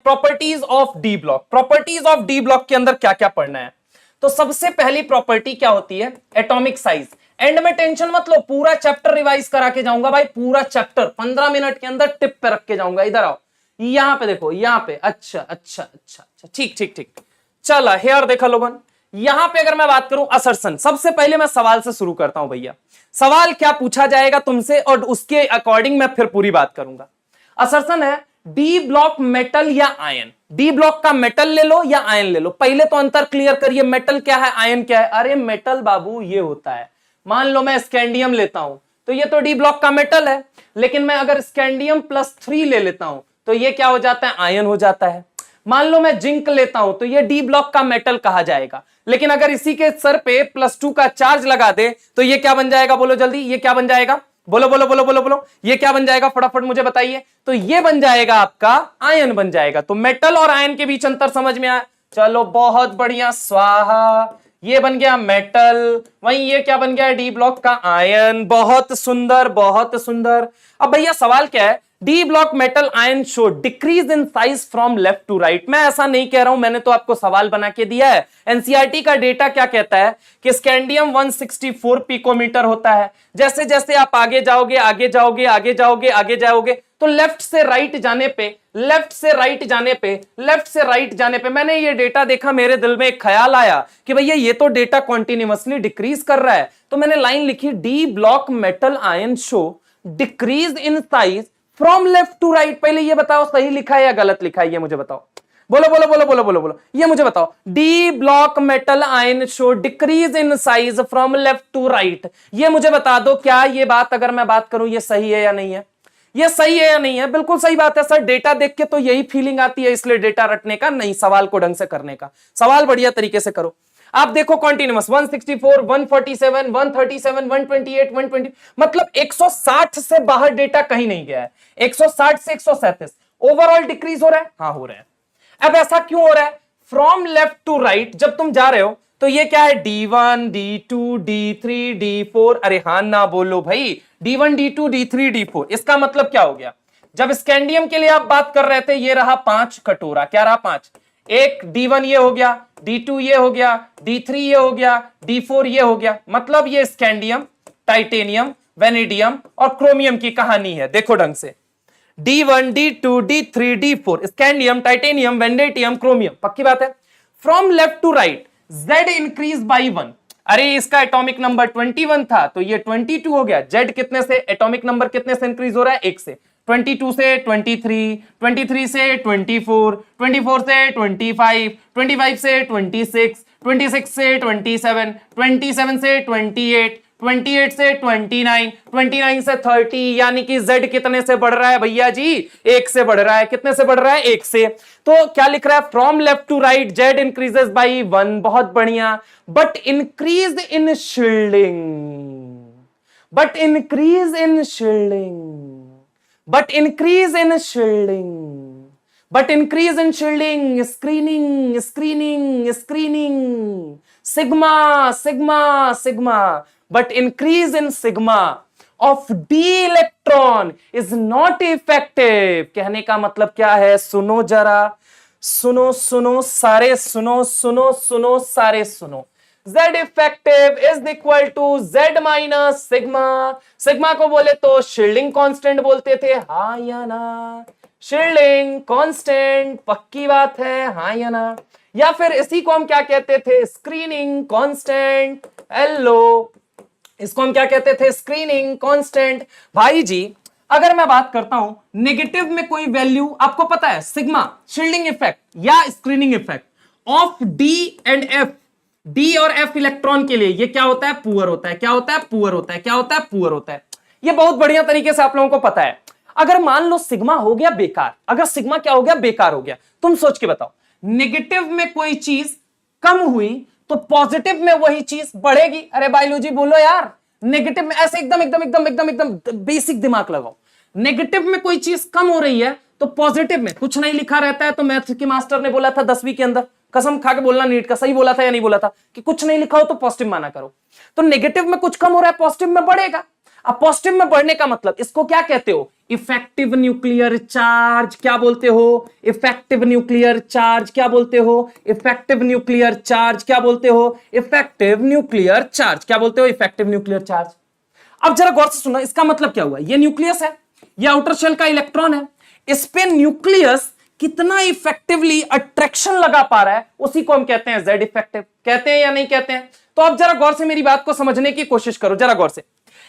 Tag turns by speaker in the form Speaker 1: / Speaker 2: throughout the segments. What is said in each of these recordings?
Speaker 1: Properties of D block. Properties of D block के अंदर क्या क्या पढ़ना है? तो सबसे पहली प्रॉपर्टी क्या होती है? Atomic size. एंड में टेंशन मत लो, पूरा चैप्टर रिवाइज करा के जाऊंगा भाई, पूरा चैप्टर 15 मिनट के अंदर टिप पे रख के जाऊंगा। इधर आओ, यहां पे देखो, यहां पे। अच्छा अच्छा अच्छा अच्छा, ठीक ठीक ठीक। चला हेयर देखा लोगन, यहां पे अगर मैं बात करूं असर्शन, सबसे पहले मैं सवाल से शुरू करता हूं भैया। सवाल क्या पूछा जाएगा तुमसे और उसके अकॉर्डिंग मैं फिर पूरी बात करूंगा। असर्शन है डी ब्लॉक मेटल या आयन। डी ब्लॉक का मेटल ले लो या आयन ले लो। पहले तो अंतर क्लियर करिए, मेटल क्या है, आयन क्या है। अरे मेटल बाबू ये होता है, मान लो मैं स्कैंडियम लेता हूं तो ये तो डी ब्लॉक का मेटल है, लेकिन मैं अगर स्कैंडियम +3 ले लेता हूं तो ये क्या हो जाता है, आयन हो जाता है। मान लो मैं जिंक लेता हूं तो ये डी ब्लॉक का मेटल कहा जाएगा, लेकिन अगर इसी के सर पे +2 का चार्ज लगा दे तो ये क्या बन जाएगा, बोलो जल्दी, ये क्या बन जाएगा, बोलो बोलो बोलो बोलो बोलो, ये क्या बन जाएगा, फटाफट मुझे बताइए। तो ये बन जाएगा आपका आयन बन जाएगा। तो मेटल और आयन के बीच अंतर समझ में आया? चलो बहुत बढ़िया, स्वाहा, ये बन गया मेटल, वहीं ये क्या बन गया, डी ब्लॉक का आयन। बहुत सुंदर बहुत सुंदर। अब भैया सवाल क्या है, D block metal ion show decrease in size from left to right. मैं ऐसा नहीं कह रहा हूं, मैंने तो आपको सवाल बना के दिया है। एनसीईआरटी का डेटा क्या कहता है कि स्कैंडियम 164 पिकोमीटर होता है। जैसे जैसे आप आगे जाओगे आगे जाओगे आगे जाओगे आगे जाओगे तो लेफ्ट से राइट जाने पे, लेफ्ट से राइट जाने पे, लेफ्ट से राइट जाने पे मैंने ये डेटा देखा, मेरे दिल में एक ख्याल आया कि भैया ये तो डेटा कॉन्टिन्यूअसली डिक्रीज कर रहा है। तो मैंने लाइन लिखी, D block metal ion show decrease in size from left to right. पहले ये बताओ सही लिखा है या गलत लिखा है, ये मुझे बताओ, बोलो बोलो बोलो बोलो बोलो बोलो, ये मुझे बताओ। D block metal ion show decrease in size from left to right, ये मुझे बता दो, क्या ये बात अगर मैं बात करूं ये सही है या नहीं है, ये सही है या नहीं है? बिल्कुल सही बात है सर, डेटा देख के तो यही फीलिंग आती है, इसलिए डेटा रटने का नहीं, सवाल को ढंग से करने का। सवाल बढ़िया तरीके से करो। आप देखो कॉन्टिन्यूअस 164, 147, 137, 128, 120, मतलब 160 से बाहर डेटा कहीं नहीं गया है। 160 से 137 ओवरऑल डिक्रीज हो रहा है, हाँ हो रहा है। अब ऐसा क्यों हो रहा है? फ्रॉम लेफ्ट टू राइट जब तुम जा रहे हो तो ये क्या है, D1, D2, D3, D4, अरे हाँ ना बोलो भाई, D1, D2, D3, D4, इसका मतलब क्या हो गया? जब स्कैंडियम के लिए आप बात कर रहे थे, ये रहा 5 कटोरा, क्या रहा 5, एक D1 ये हो गया, D2 ये हो गया, D3 ये हो गया, D4 ये हो गया। मतलब ये स्कैंडियम, टाइटेनियम, वेनेडियम और क्रोमियम की कहानी है। देखो ढंग से, D1, D2, D3, D4, scandium, titanium, vanadium, chromium, पक्की बात है। From left to right Z increase by 1, अरे इसका एटॉमिक नंबर 21 था तो ये 22 हो गया। Z कितने से, एटॉमिक नंबर कितने से इंक्रीज हो रहा है, 1 से। 22 से 23, 23 से 24, 24 से 25, 25 से 26, 26 से 27, 27 से 28, 28 से 29, 29 से 30, यानी कि Z कितने से बढ़ रहा है भैया जी, 1 से बढ़ रहा है। कितने से बढ़ रहा है, 1 से। तो क्या लिख रहा है, from left to right Z increases by 1, बहुत बढ़िया। But increase in shielding, but increase in shielding, but increase in shielding, but increase in shielding, screening, screening, screening, sigma, sigma, sigma, but increase in sigma of d electron is not effective। कहने का मतलब क्या है, सुनो जरा, सुनो सुनो सारे, सुनो सुनो सुनो सारे सुनो। Z effective is equal to Z minus sigma. Sigma को बोले तो शील्डिंग कांस्टेंट बोलते थे, हाँ या ना, शील्डिंग कांस्टेंट, पक्की बात है, हाँ या ना। या फिर इसी को हम क्या कहते थे, स्क्रीनिंग कांस्टेंट। हेलो, इसको हम क्या कहते थे, स्क्रीनिंग कांस्टेंट। भाई जी अगर मैं बात करता हूं नेगेटिव में कोई वैल्यू, आपको पता है सिग्मा शील्डिंग इफेक्ट या screening effect of D and F, D और F इलेक्ट्रॉन के लिए ये क्या होता है, पुअर होता है। क्या होता है, पुअर होता है। क्या होता है, पुअर होता है। ये बहुत बढ़िया तरीके से आप लोगों को पता है। अगर मान लो सिग्मा हो गया बेकार, अगर सिग्मा क्या हो गया, बेकार हो गया, तुम सोच के बताओ, नेगेटिव में कोई चीज कम हुई तो पॉजिटिव में वही चीज बढ़ेगी। अरे बायोलॉजी बोलो यार, नेगेटिव में ऐसे एकदम एकदम एकदम एकदम एकदम बेसिक दिमाग लगाओ, नेगेटिव में कोई चीज कम हो रही है तो पॉजिटिव में कुछ नहीं लिखा रहता है। तो मैथ के मास्टर ने बोला था 10वीं के अंदर, कसम खा के बोलना नीट का, सही बोला था या नहीं बोला था, कि कुछ नहीं लिखा हो तो पॉजिटिव माना करो। तो नेगेटिव में कुछ कम हो रहा है, पॉजिटिव में बढ़ेगा। अब पॉजिटिव में बढ़ने का मतलब इसको क्या कहते हो, इफेक्टिव न्यूक्लियर चार्ज। क्या बोलते हो, इफेक्टिव न्यूक्लियर चार्ज। क्या बोलते हो, इफेक्टिव न्यूक्लियर चार्ज। क्या बोलते हो, इफेक्टिव न्यूक्लियर चार्ज। क्या बोलते हो, इफेक्टिव न्यूक्लियर चार्ज। अब जरा गौर से सुनो, इसका मतलब क्या हुआ, ये न्यूक्लियस है, ये आउटर शेल का इलेक्ट्रॉन है, इस पे न्यूक्लियस कितना इफेक्टिवली अट्रैक्शन लगा पा रहा है, उसी को हम कहते हैं जेड इफेक्टिव। कहते हैं या नहीं कहते हैं? तो अब जरा गौर से मेरी बात को समझने की कोशिश करो, जरा गौर से।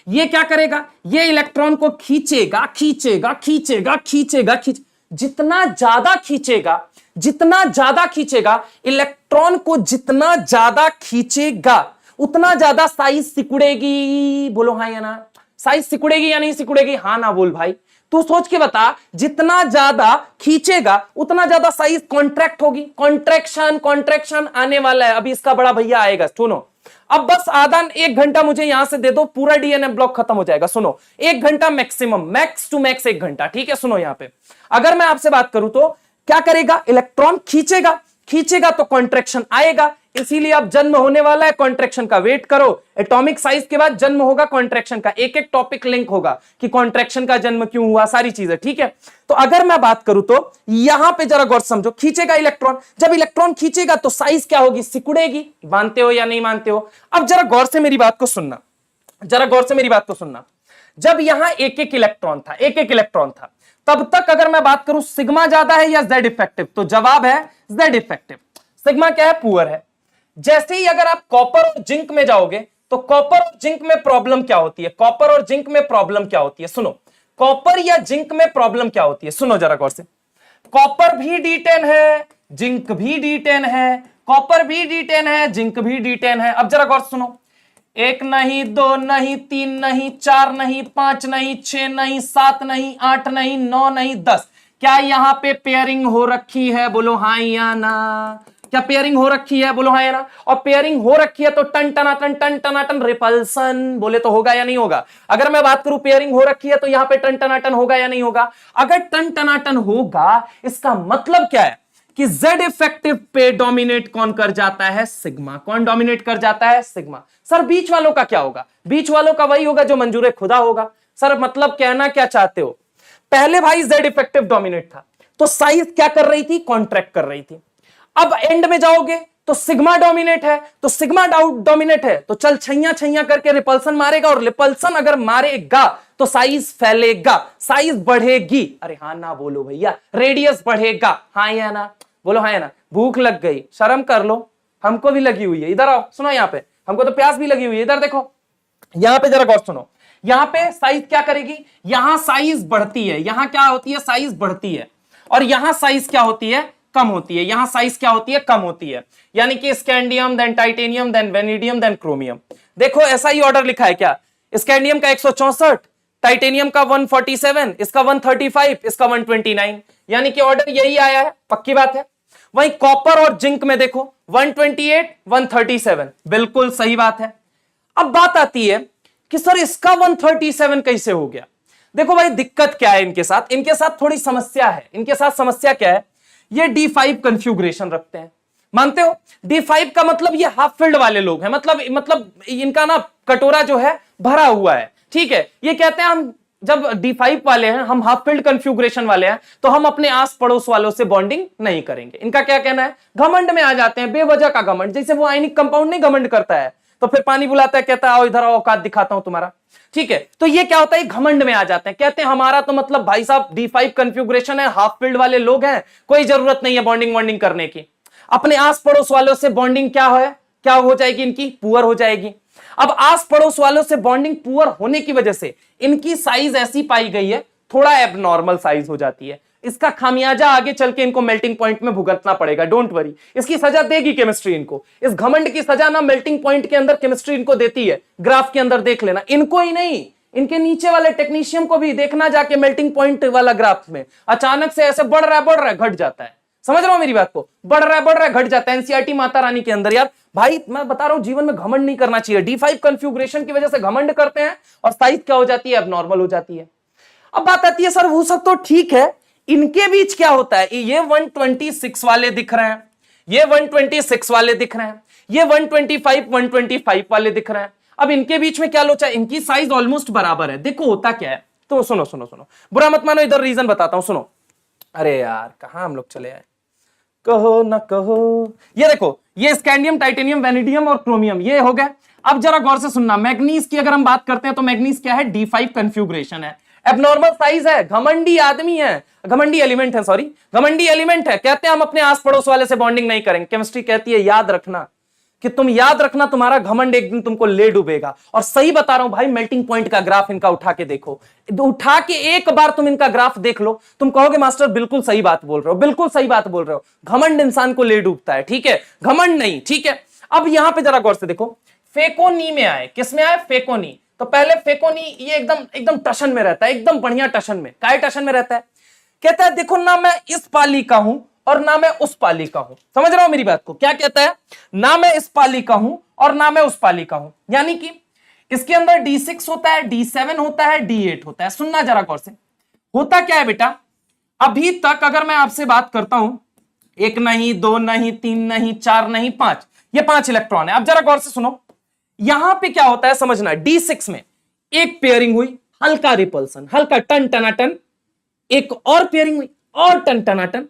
Speaker 1: ये क्या करेगा, ये इलेक्ट्रॉन को खींचेगा खींचेगा खींचेगा खींचेगा खींच, जितना ज्यादा खींचेगा, जितना ज्यादा खींचेगा इलेक्ट्रॉन को, जितना ज्यादा खींचेगा उतना ज्यादा साइज सिकुड़ेगी। बोलो हाँ या ना, साइज सिकुड़ेगी या नहीं सिकुड़ेगी, हाँ ना बोल भाई। तू सोच के बता, जितना ज्यादा खींचेगा उतना ज्यादा साइज कॉन्ट्रैक्ट होगी। कॉन्ट्रैक्शन कॉन्ट्रैक्शन आने वाला है, अभी इसका बड़ा भैया आएगा, सुनो। अब बस आधा 1 घंटा मुझे यहां से दे दो, पूरा डीएनए ब्लॉक खत्म हो जाएगा। सुनो, 1 घंटा मैक्सिमम, मैक्स टू मैक्स 1 घंटा, ठीक है। सुनो यहां पे अगर मैं आपसे बात करूं तो क्या करेगा, इलेक्ट्रॉन खींचेगा, खींचेगा तो कॉन्ट्रैक्शन आएगा, इसीलिए अब जन्म होने वाला है, कॉन्ट्रैक्शन का वेट करो। एटॉमिक साइज के बाद जन्म होगा कॉन्ट्रैक्शन का, एक एक टॉपिक लिंक होगा कि कॉन्ट्रैक्शन का जन्म क्यों हुआ, सारी चीजें, ठीक है। तो अगर मैं बात करूं तो यहां पे जरा गौर समझो, खींचेगा इलेक्ट्रॉन, जब इलेक्ट्रॉन खींचेगा तो साइज क्या होगी, सिकुड़ेगी। मानते हो या नहीं मानते हो? अब जरा गौर से मेरी बात को सुनना, जरा गौर से मेरी बात को सुनना। जब यहां एक एक इलेक्ट्रॉन था, एक एक इलेक्ट्रॉन था, तब तक अगर मैं बात करूं सिग्मा ज्यादा है या जेड इफेक्टिव, तो जवाब है जेड इफेक्टिव। सिग्मा क्या है, पुअर है। जैसे ही अगर आप कॉपर और जिंक में जाओगे तो कॉपर और जिंक में प्रॉब्लम क्या होती है, कॉपर और जिंक में प्रॉब्लम क्या होती है, सुनो। कॉपर या जिंक में प्रॉब्लम क्या होती है, सुनो जरा गौर से। कॉपर भी D10 है, जिंक भी D10 है, कॉपर भी D10 है, जिंक भी D10 है। अब जरा गौर सुनो, 1 नहीं, 2 नहीं, 3 नहीं, 4 नहीं, 5 नहीं, 6 नहीं, 7 नहीं, 8 नहीं, 9 नहीं, 10। क्या यहां पे पेयरिंग हो रखी है, बोलो हाँ या ना। क्या पेयरिंग हो रखी है, बोलो हाँ या ना। और पेयरिंग हो रखी है तो टन टनाटन रिपल्सन, बोले तो होगा या नहीं होगा। अगर मैं बात करूं पेयरिंग हो रखी है तो यहां पे टन टनाटन होगा या नहीं होगा। अगर टन टनाटन होगा इसका मतलब क्या है कि जेड इफेक्टिव पे डोमिनेट कौन कर जाता है, सिग्मा। कौन डोमिनेट कर जाता है, सिग्मा। सर बीच वालों का क्या होगा, बीच वालों का वही होगा जो मंजूर खुदा होगा। सर मतलब कहना क्या चाहते हो, पहले भाई जेड इफेक्टिव डोमिनेट था तो साइज क्या कर रही थी, कॉन्ट्रैक्ट कर रही थी। अब एंड में जाओगे तो सिग्मा डोमिनेट है, तो सिग्मा डोमिनेट है तो चल छैया छैया करके रिपल्सन मारेगा, और रिपल्सन अगर मारेगा तो साइज फैलेगा, साइज बढ़ेगी। अरे हाँ ना बोलो भैया, रेडियस बढ़ेगा, हाँ या ना, बोलो हाँ या ना। भूख लग गई, शर्म कर लो, हमको भी लगी हुई है, इधर आओ, सुनो यहाँ पे, हमको तो प्यास भी लगी हुई है, इधर देखो, यहां पे जरा गौर सुनो। यहां पे साइज क्या करेगी, यहां साइज बढ़ती है, यहां क्या होती है, साइज बढ़ती है, और यहां साइज क्या होती है, कम होती है। यहां साइज क्या होती है, कम होती है। यानी कि scandium, then titanium, then vanadium, then chromium. देखो ऐसा ही ऑर्डर लिखा है क्या, स्कैंडियम का 164, टाइटेनियम का 147, इसका 135, इसका 129, यानी कि ऑर्डर यही आया है, पक्की बात है। वहीं कॉपर और जिंक में देखो 128, 137, बिल्कुल सही बात है। अब बात आती है कि सर इसका 137 कैसे हो गया। देखो भाई दिक्कत क्या है इनके साथ, इनके साथ थोड़ी समस्या है। इनके साथ समस्या क्या है, ये D5 कन्फ्यूग्रेशन रखते हैं, मानते हो। D5 का मतलब ये हाफ फील्ड वाले लोग हैं, मतलब इनका ना कटोरा जो है भरा हुआ है, ठीक है। ये कहते हैं हम जब D5 वाले हैं, हम हाफ फील्ड कन्फ्यूग्रेशन वाले हैं, तो हम अपने आस पड़ोस वालों से बॉन्डिंग नहीं करेंगे। इनका क्या कहना है, घमंड में आ जाते हैं, बेवजह का घमंड। जैसे वो आयनिक कंपाउंड नहीं घमंड करता है तो फिर पानी बुलाता है, कहता है आओ इधर आओ, औकात दिखाता हूं तुम्हारा, ठीक है। तो ये क्या होता है, घमंड में आ जाते हैं, कहते हैं हमारा तो मतलब भाई साहब D5 कन्फ्यूग्रेशन है, हाफ फील्ड वाले लोग हैं, कोई जरूरत नहीं है बॉन्डिंग वॉन्डिंग करने की। अपने आस पड़ोस वालों से बॉन्डिंग क्या है, क्या हो जाएगी, इनकी पुअर हो जाएगी। अब आस पड़ोस वालों से बॉन्डिंग पुअर होने की वजह से इनकी साइज ऐसी पाई गई है, थोड़ा एबनॉर्मल साइज हो जाती है। इसका खामियाजा आगे चल के इनको मेल्टिंग पॉइंट में भुगतना पड़ेगा, डोंट वरी। इसकी सजा देगी केमिस्ट्री इनको, इस घमंड की सजा ना मेल्टिंग पॉइंट के अंदर केमिस्ट्री इनको देती है। ग्राफ के अंदर देख लेना, इनको ही नहीं, इनके नीचे वाले टेक्नीशियन को भी देखना जाके, मेल्टिंग पॉइंट वाला ग्राफ में अचानक से ऐसे बढ़ रहा है, घट जाता है। समझ रहा हूं मेरी बात को, बढ़ रहा है, घट जाता है। एनसीईआरटी माता रानी के अंदर यार भाई मैं बता रहा हूं, जीवन में घमंड नहीं करना चाहिए। D5 कन्फ्यूग्रेशन की वजह से घमंड करते हैं और साइज क्या हो जाती है, एबनॉर्मल हो जाती है। अब बात आती है सर वो सब तो ठीक है, इनके बीच क्या होता है, ये 126 वाले दिख रहे हैं, ये 126 वाले दिख रहे हैं, ये 125 वाले दिख रहे हैं। अब इनके बीच में क्या लोचा, इनकी साइज ऑलमोस्ट बराबर है। देखो होता क्या है, तो सुनो सुनो सुनो, बुरा मत मानो, इधर रीजन बताता हूं, सुनो। अरे यार कहां हम लोग चले आए, कहो ना कहो। ये देखो, ये स्कैंडियम, टाइटेनियम, वेनेडियम और क्रोमियम, ये हो गया। अब जरा गौर से सुनना, मैग्नीज की अगर हम बात करते हैं तो मैग्नीज क्या है, D5 कन्फ्यूग्रेशन है, एबनॉर्मल साइज है, घमंडी आदमी है, घमंडी एलिमेंट है, सॉरी घमंडी एलिमेंट है। कहते हैं हम अपने आस पड़ोस वाले से बॉन्डिंग नहीं करेंगे, केमिस्ट्री कहती है याद रखना, कि तुम याद रखना तुम्हारा घमंड एक दिन तुमको ले डूबेगा। और सही बता रहा हूं भाई, मेल्टिंग पॉइंट का ग्राफ इनका उठा के देखो, उठा के एक बार तुम इनका ग्राफ देख लो, तुम कहोगे मास्टर बिल्कुल सही बात बोल रहे हो, बिल्कुल सही बात बोल रहे हो, घमंड इंसान को ले डूबता है, ठीक है, घमंड नहीं, ठीक है। अब यहां पे जरा गौर से देखो, फेकोनी में आए, किसमें आए, फेकोनी। तो पहले फेकोनी ये एकदम एकदम टशन में रहता है, एकदम बढ़िया टशन में, काय टशन में रहता है। कहता है देखो ना मैं इस पाली का हूं और ना मैं उस पाली का हूं, समझ रहा हूं मेरी बात को, क्या कहता है, ना मैं इस पाली का हूं और ना मैं उस पाली का हूं। यानी कि इसके अंदर D6 होता है, D7 होता है, D8 होता है। सुनना जरा गौर से, होता क्या है बेटा, अभी तक अगर मैं आपसे बात करता हूं, एक नहीं, दो नहीं, तीन नहीं, चार नहीं, पांच, ये 5 इलेक्ट्रॉन है। अब जरा गौर से सुनो, यहां पे क्या होता है समझना, D6 में एक पेयरिंग हुई, हल्का रिपल्सन, हल्का टन टनाटन, एक और पेयरिंग हुई और टन टनाटन,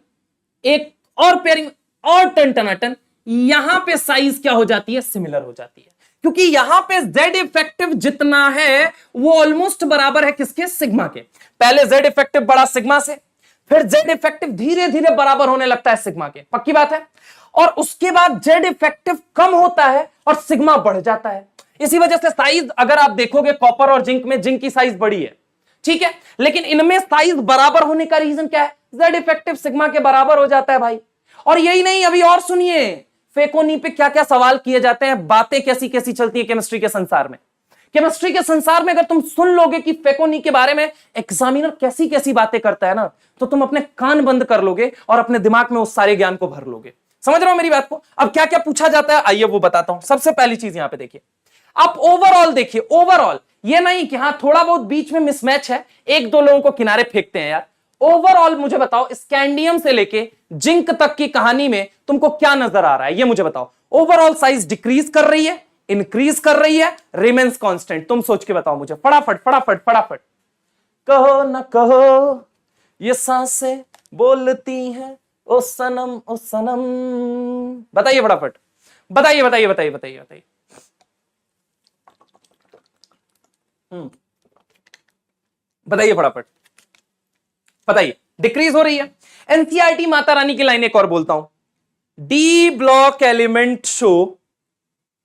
Speaker 1: एक और पेयरिंग और टन टनाटन। यहां पे साइज क्या हो जाती है, सिमिलर हो जाती है, क्योंकि यहां पे Z इफेक्टिव जितना है वो ऑलमोस्ट बराबर है किसके, सिग्मा के। पहले Z इफेक्टिव बड़ा सिग्मा से, फिर Z इफेक्टिव धीरे धीरे बराबर होने लगता है सिग्मा के, पक्की बात है। और उसके बाद Z इफेक्टिव कम होता है और सिग्मा बढ़ जाता है। इसी वजह से साइज अगर आप देखोगे कॉपर और जिंक में, जिंक की साइज बड़ी है, ठीक है, लेकिन इनमें साइज बराबर होने का रीजन क्या है, Z इफेक्टिव सिग्मा के बराबर हो जाता है भाई। और यही नहीं, अभी और सुनिए, फेकोनी पे क्या क्या सवाल किए जाते हैं, बातें कैसी कैसी चलती है केमिस्ट्री के संसार में। केमिस्ट्री के संसार में अगर तुम सुन लोगे कि फेकोनी के बारे में एग्जामिनर कैसी कैसी बातें करता है ना, तो तुम अपने कान बंद कर लोगे और अपने दिमाग में उस सारे ज्ञान को भर लोगे। समझ रहे हो मेरी बात को। अब क्या क्या पूछा जाता है, आइए वो बताता हूं। सबसे पहली चीज यहां पे देखिए, आप ओवरऑल देखिए, ओवरऑल ये नहीं कि हाँ थोड़ा बहुत बीच में मिसमैच है, एक दो लोगों को किनारे फेंकते हैं यार। ओवरऑल मुझे बताओ, स्कैंडियम से लेके जिंक तक की कहानी में तुमको क्या नजर आ रहा है, ये मुझे बताओ। ओवरऑल साइज डिक्रीज कर रही है, इंक्रीज कर रही है, रिमेन्स कांस्टेंट, तुम सोच के बताओ मुझे, फटाफट फटाफट फटाफट। कहो न कहो ये सांसें बोलती हैं, ओ सनम ओ सनम, बताइए फटाफट, बताइए बताइए बताइए बताइए बताइए। बताइए फटाफट, बताइए। डिक्रीज हो रही है। एनसीईआरटी माता रानी की लाइन एक और बोलता हूं, D block element show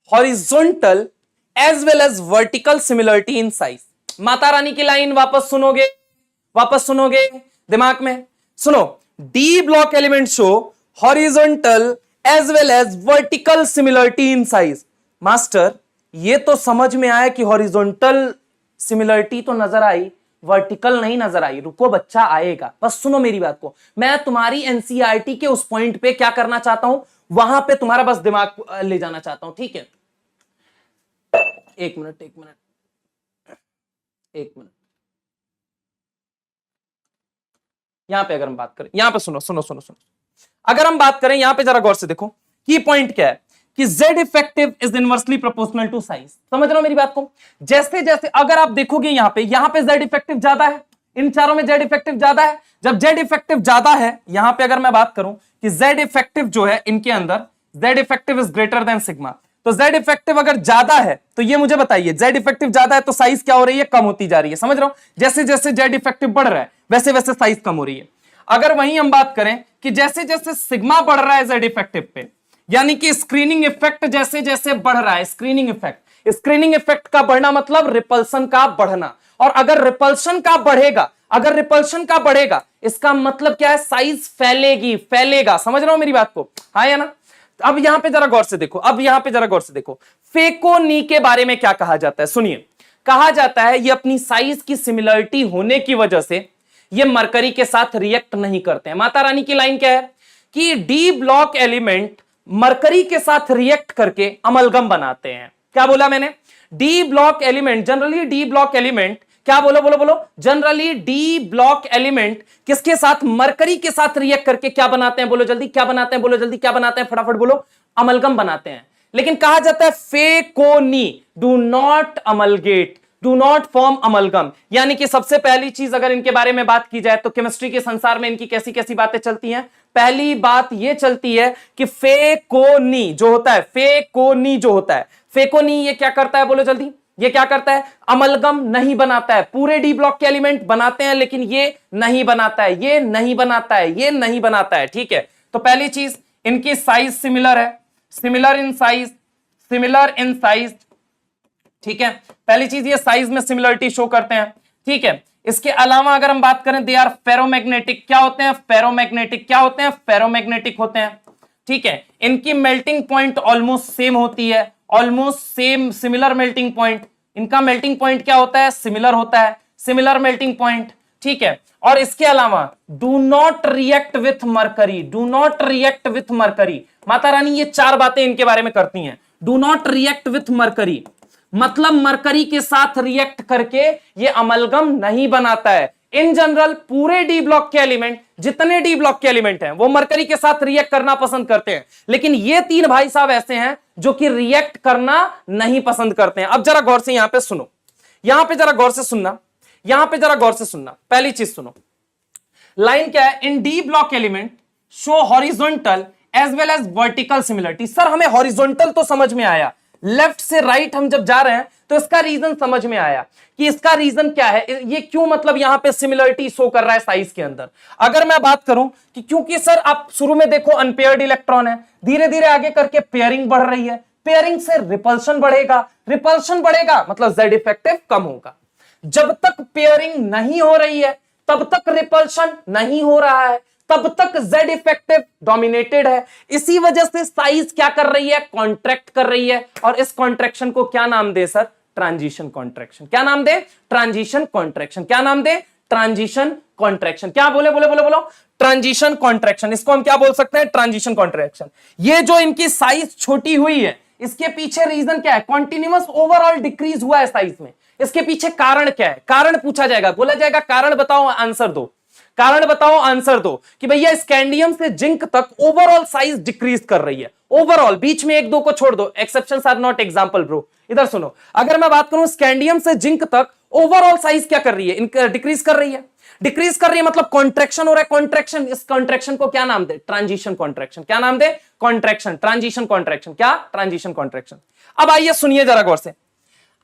Speaker 1: horizontal as well as vertical similarity in size. Mata Rani की लाइन वापस सुनोगे, वापस सुनोगे दिमाग में, सुनो। D block element show horizontal as well as vertical similarity in size. Master ये तो समझ में आया कि हॉरिजॉन्टल सिमिलरिटी तो नजर आई, वर्टिकल नहीं नजर आई। रुको बच्चा, आएगा, बस सुनो मेरी बात को। मैं तुम्हारी एनसीईआरटी के उस पॉइंट पे क्या करना चाहता हूं, वहां पे तुम्हारा बस दिमाग ले जाना चाहता हूं, ठीक है। एक मिनट एक मिनट एक मिनट, यहां पे अगर हम बात करें, यहां पे सुनो सुनो सुनो सुनो, अगर हम बात करें यहां पे जरा गौर से देखो, की पॉइंट क्या है कि Z effective is inversely proportional to size. समझ रहे हो मेरी बात को। जैसे जैसे अगर आप देखोगे यहां पे Z इफेक्टिव ज्यादा है, इन चारों में Z इफेक्टिव ज्यादा है। जब Z इफेक्टिव ज्यादा है, यहां पे अगर मैं बात करूं कि Z इफेक्टिव जो है इनके अंदर, Z effective is greater than sigma, तो Z इफेक्टिव अगर ज्यादा है तो ये मुझे बताइए, Z इफेक्टिव ज्यादा है तो साइज क्या हो रही है, कम होती जा रही है। समझ रहे हो, जैसे जैसे Z इफेक्टिव बढ़ रहा है वैसे वैसे साइज कम हो रही है। अगर वहीं हम बात करें कि जैसे जैसे सिग्मा बढ़ रहा है Z इफेक्टिव पे, यानी कि स्क्रीनिंग इफेक्ट जैसे जैसे बढ़ रहा है, स्क्रीनिंग इफेक्ट का बढ़ना मतलब रिपल्सन का बढ़ना। और अगर रिपल्सन का बढ़ेगा, अगर रिपल्सन का बढ़ेगा, इसका मतलब क्या है, साइज फैलेगी, फैलेगा। समझ रहे हो मेरी बात को, हाँ या ना। अब यहां पे जरा गौर से देखो, अब यहां पे जरा गौर से देखो, फेकोनी के बारे में क्या कहा जाता है, सुनिए। कहा जाता है ये अपनी साइज की सिमिलरिटी होने की वजह से ये मरकरी के साथ रिएक्ट नहीं करते हैं। माता रानी की लाइन क्या है कि डी ब्लॉक एलिमेंट मरकरी के साथ रिएक्ट करके अमलगम बनाते हैं। क्या बोला मैंने, D block element, generally D block element, क्या बोलो बोलो बोलो, जनरली डी ब्लॉक एलिमेंट किसके साथ, मरकरी के साथ रिएक्ट करके क्या बनाते हैं, बोलो जल्दी, क्या बनाते हैं, बोलो जल्दी, क्या बनाते हैं, फटाफट बोलो, अमलगम बनाते हैं। लेकिन कहा जाता है फेकोनी, do not amalgamate, do not form amalgam. यानी कि सबसे पहली चीज अगर इनके बारे में बात की जाए तो केमिस्ट्री के संसार में इनकी कैसी कैसी बातें चलती हैं। पहली बात यह चलती है कि फेकोनी जो होता है, फेकोनी जो होता है, फेकोनी ये क्या करता है, बोलो जल्दी, ये क्या करता है, अमलगम नहीं बनाता है। पूरे डी ब्लॉक के एलिमेंट बनाते हैं लेकिन ये नहीं बनाता है, ये नहीं बनाता है, ये नहीं बनाता है। ठीक है, तो पहली चीज इनकी साइज सिमिलर है, similar in size, similar in size. ठीक है, पहली चीज ये साइज में सिमिलरिटी शो करते हैं। ठीक है, इसके अलावा अगर हम बात करें दे आर फेरोमैग्नेटिक, क्या होते हैं, फेरोमैग्नेटिक, क्या होते हैं, फेरोमैग्नेटिक होते हैं। ठीक है, इनकी मेल्टिंग पॉइंट ऑलमोस्ट सेम होती है, almost same, similar melting point. इनका मेल्टिंग पॉइंट क्या होता है, सिमिलर होता है, सिमिलर मेल्टिंग पॉइंट। ठीक है, और इसके अलावा do not react with mercury, do not react with mercury. Mata Rani ये चार बातें इनके बारे में करती हैं। Do not react with mercury मतलब मरकरी के साथ रिएक्ट करके ये अमलगम नहीं बनाता है। इन जनरल पूरे डी ब्लॉक के एलिमेंट, जितने डी ब्लॉक के एलिमेंट हैं वो मरकरी के साथ रिएक्ट करना पसंद करते हैं, लेकिन ये तीन भाई साहब ऐसे हैं जो कि रिएक्ट करना नहीं पसंद करते हैं। अब जरा गौर से यहां पे सुनो, यहां पे जरा गौर से सुनना, यहां पे जरा गौर से सुनना। पहली चीज सुनो, लाइन क्या है, in D block element show horizontal as well as vertical similarity. Sir हमें हॉरिजॉन्टल तो समझ में आया, लेफ्ट से राइट हम जब जा रहे हैं तो इसका रीजन समझ में आया कि इसका रीजन क्या है, ये क्यों मतलब यहां पे सिमिलरिटी शो कर रहा है साइज के अंदर। अगर मैं बात करूं कि क्योंकि सर आप शुरू में देखो अनपेयर्ड इलेक्ट्रॉन है, धीरे धीरे आगे करके पेयरिंग बढ़ रही है, पेयरिंग से रिपल्शन बढ़ेगा, रिपल्शन बढ़ेगा मतलब जेड इफेक्टिव कम होगा। जब तक पेयरिंग नहीं हो रही है तब तक रिपल्शन नहीं हो रहा है, तब तक जेड इफेक्टिव डोमिनेटेड है। इसी वजह से साइज क्या कर रही है, कॉन्ट्रैक्ट कर रही है। और इस कॉन्ट्रैक्शन को क्या नाम दे सर, ट्रांजिशन कॉन्ट्रैक्शन। क्या नाम दे, ट्रांजिशन कॉन्ट्रैक्शन। क्या नाम दे, ट्रांजिशन कॉन्ट्रैक्शन। क्या बोले, बोले बोले बोलो, ट्रांजिशन कॉन्ट्रैक्शन। इसको हम क्या बोल सकते हैं, ट्रांजिशन कॉन्ट्रैक्शन। ये जो इनकी साइज छोटी हुई है इसके पीछे रीजन क्या है, कॉन्टिन्यूअस ओवरऑल डिक्रीज हुआ है साइज में। इसके पीछे कारण क्या है, कारण पूछा जाएगा, बोला जाएगा कारण बताओ, आंसर दो, कारण बताओ, आंसर दो कि भैया स्कैंडियम से जिंक तक ओवरऑल साइज डिक्रीज कर रही है, ओवरऑल, बीच में एक दो को छोड़ दो, exceptions are not example bro. इधर सुनो, अगर मैं बात करूं स्कैंडियम से जिंक तक ओवरऑल साइज क्या कर रही है, डिक्रीज कर रही है, डिक्रीज कर रही है मतलब कॉन्ट्रैक्शन हो रहा है, कॉन्ट्रैक्शन। इस कॉन्ट्रैक्शन को क्या नाम दे, ट्रांजिशन कॉन्ट्रैक्शन। क्या नाम दे, कॉन्ट्रैक्शन, ट्रांजिशन कॉन्ट्रैक्शन। क्या, ट्रांजिशन कॉन्ट्रैक्शन। अब आइए सुनिए जरा गौर से,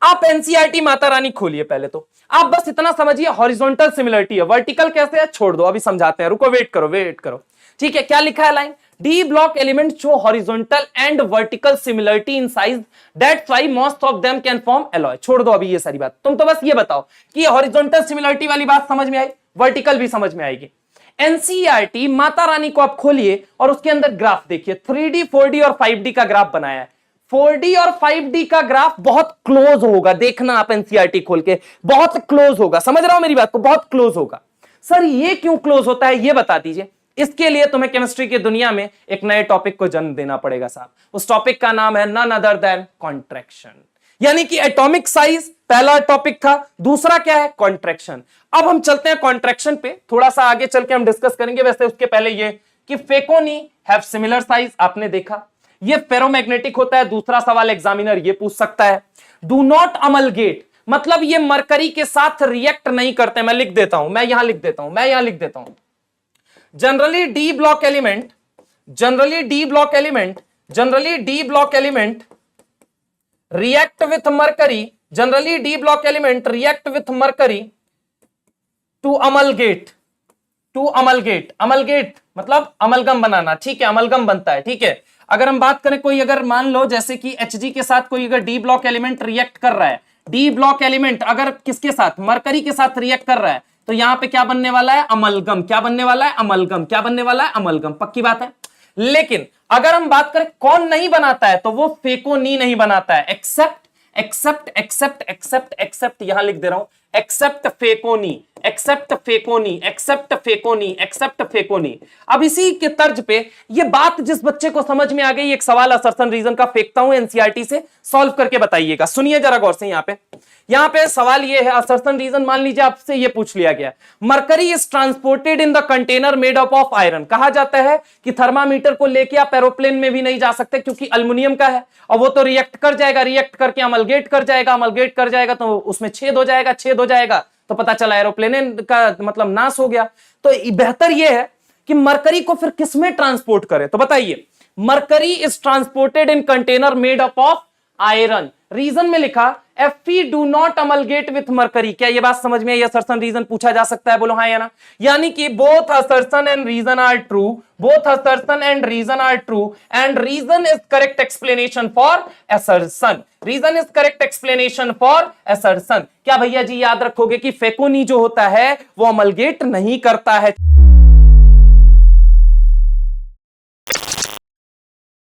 Speaker 1: आप एनसीईआरटी माता रानी खोलिए, पहले तो आप बस इतना समझिए हॉरिजॉन्टल सिमिलरिटी है, वर्टिकल कैसे है छोड़ दो, अभी समझाते हैं, रुको, वेट करो, वेट करो। ठीक है, क्या लिखा है line, D block element show horizontal and vertical similarity in size, that's why most of them can form alloy. छोड़ दो अभी ये सारी बात, तुम तो बस ये बताओ कि हॉरिजॉन्टल सिमिलरिटी वाली बात समझ में आई, वर्टिकल भी समझ में आएगी। एनसीईआरटी माता रानी को आप खोलिए और उसके अंदर ग्राफ देखिए, 3D 4D और 5D का ग्राफ बनाया है। 4D और 5D का ग्राफ बहुत क्लोज होगा, देखना आप एनसीईआरटी खोल के, बहुत क्लोज होगा, समझ रहा हो मेरी बात को, बहुत क्लोज होगा। सर ये क्यों क्लोज होता है ये बता दीजिए। इसके लिए तुम्हें केमिस्ट्री की दुनिया में एक नए टॉपिक को जन्म देना पड़ेगा साहब। उस टॉपिक का नाम है नन अदर देन कॉन्ट्रैक्शन, यानी कि एटॉमिक साइज पहला टॉपिक था, दूसरा क्या है, कॉन्ट्रैक्शन। अब हम चलते हैं कॉन्ट्रैक्शन पे, थोड़ा सा आगे चल के हम डिस्कस करेंगे। वैसे उसके पहले ये कि फेकोनी हैव सिमिलर साइज, आपने देखा, ये फेरोमैग्नेटिक होता है। दूसरा सवाल एग्जामिनर ये पूछ सकता है, डू नॉट अमलगेट मतलब ये मरकरी के साथ रिएक्ट नहीं करते। मैं लिख देता हूं, मैं यहां लिख देता हूं, मैं यहां लिख देता हूं, generally D block element, generally D block element, generally D block element react with mercury, generally D block element react with mercury to amalgamate, to amalgamate, amalgamate मतलब अमलगम बनाना। ठीक है, अमलगम बनता है। ठीक है, अगर हम बात करें कोई अगर मान लो जैसे कि Hg के साथ कोई अगर डी ब्लॉक एलिमेंट रिएक्ट कर रहा है, डी ब्लॉक एलिमेंट अगर किसके साथ, मरकरी के साथ रिएक्ट कर रहा है, तो यहां पे क्या बनने वाला है, अमलगम। क्या बनने वाला है, अमलगम। क्या बनने वाला है, अमलगम, पक्की बात है। लेकिन अगर हम बात करें कौन नहीं बनाता है, तो वो फेकोनी नहीं बनाता है, except, except, except, except, except, यहां लिख दे रहा हूं, एक्सेप्ट फेकोनी, एक्सेप्ट फेकोनी, एक्सेप्ट फेकोनी, एक्सेप्ट फेकोनी। अब इसी के तर्ज पे ये बात जिस बच्चे को समझ में आ गई, एक सवाल असर्शन रीजन का फेंकता हूं एनसीईआरटी से, सॉल्व करके बताइएगा। सुनिए जरा गौर से, यहां पे यहां पे सवाल ये है, असर्शन रीजन मान लीजिए आपसे ये पूछ लिया गया, mercury is transported in the container made up of iron. कहा जाता है कि थर्मामीटर को लेके आप एरोप्लेन में भी नहीं जा सकते क्योंकि अल्युमिनियम का है और वो तो रिएक्ट कर जाएगा, रिएक्ट करके अमलगेट कर जाएगा, अमलगेट कर जाएगा तो उसमें छेद हो जाएगा, छेद हो जाएगा तो पता चला एरोप्लेन का मतलब नाश हो गया। तो बेहतर यह है कि मरकरी को फिर किसमें ट्रांसपोर्ट करें, तो बताइए, mercury is transported in container made up of iron. Reason में लिखा Fe do not amalgamate with mercury. क्या ये बात समझ में आई? असर्शन रीजन पूछा जा सकता है, बोलो हाँ या ना। यानी कि both assertion and reason are true, both assertion and reason are true and reason is correct explanation for assertion, reason is correct explanation for assertion. क्या भैया जी याद रखोगे कि फेकोनी जो होता है वो अमलगेट नहीं करता है।